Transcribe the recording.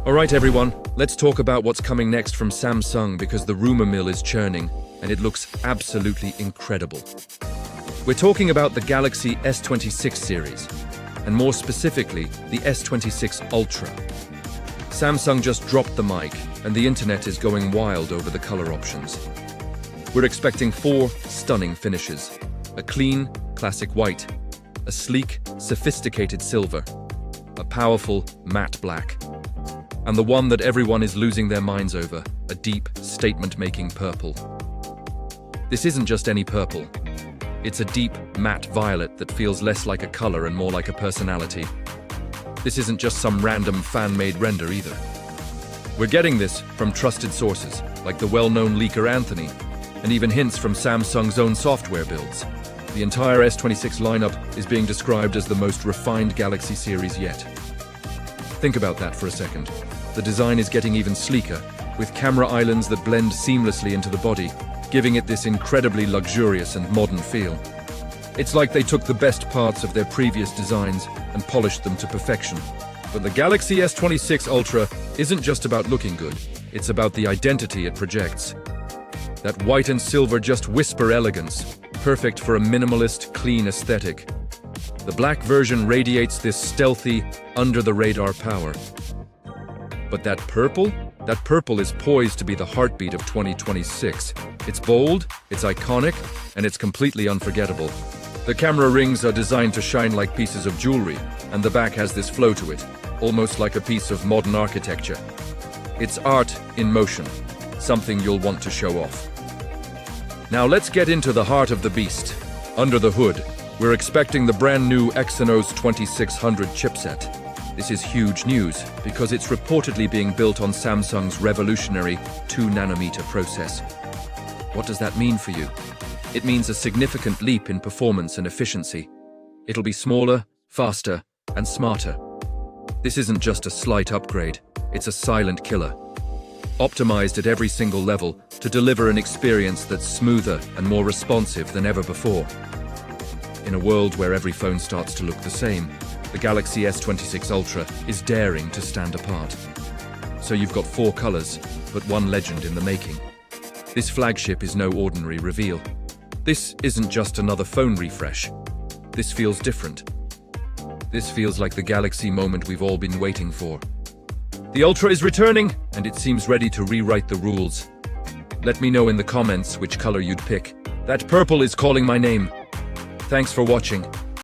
Alright everyone, let's talk about what's coming next from Samsung because the rumor mill is churning and it looks absolutely incredible. We're talking about the Galaxy S26 series, and more specifically, the S26 Ultra. Samsung just dropped the mic and the internet is going wild over the color options. We're expecting 4 stunning finishes: a clean, classic white, a sleek, sophisticated silver, a powerful, matte black, and the one that everyone is losing their minds over, a deep, statement-making purple. This isn't just any purple. It's a deep, matte violet that feels less like a color and more like a personality. This isn't just some random fan-made render either. We're getting this from trusted sources, like the well-known leaker Anthony, and even hints from Samsung's own software builds. The entire S26 lineup is being described as the most refined Galaxy series yet. Think about that for a second. The design is getting even sleeker, with camera islands that blend seamlessly into the body, giving it this incredibly luxurious and modern feel. It's like they took the best parts of their previous designs and polished them to perfection. But the Galaxy S26 Ultra isn't just about looking good, it's about the identity it projects. That white and silver just whisper elegance, perfect for a minimalist, clean aesthetic. The black version radiates this stealthy, under-the-radar power. But that purple is poised to be the heartbeat of 2026. It's bold, it's iconic, and it's completely unforgettable. The camera rings are designed to shine like pieces of jewelry, and the back has this flow to it, almost like a piece of modern architecture. It's art in motion, something you'll want to show off. Now let's get into the heart of the beast. Under the hood, we're expecting the brand new Exynos 2600 chipset. This is huge news because it's reportedly being built on Samsung's revolutionary 2nm process. What does that mean for you? It means a significant leap in performance and efficiency. It'll be smaller, faster, and smarter. This isn't just a slight upgrade, it's a silent killer. Optimized at every single level to deliver an experience that's smoother and more responsive than ever before. In a world where every phone starts to look the same, the Galaxy S26 Ultra is daring to stand apart. So you've got 4 colors, but one legend in the making. This flagship is no ordinary reveal. This isn't just another phone refresh. This feels different. This feels like the Galaxy moment we've all been waiting for. The Ultra is returning, and it seems ready to rewrite the rules. Let me know in the comments which color you'd pick. That purple is calling my name. Thanks for watching.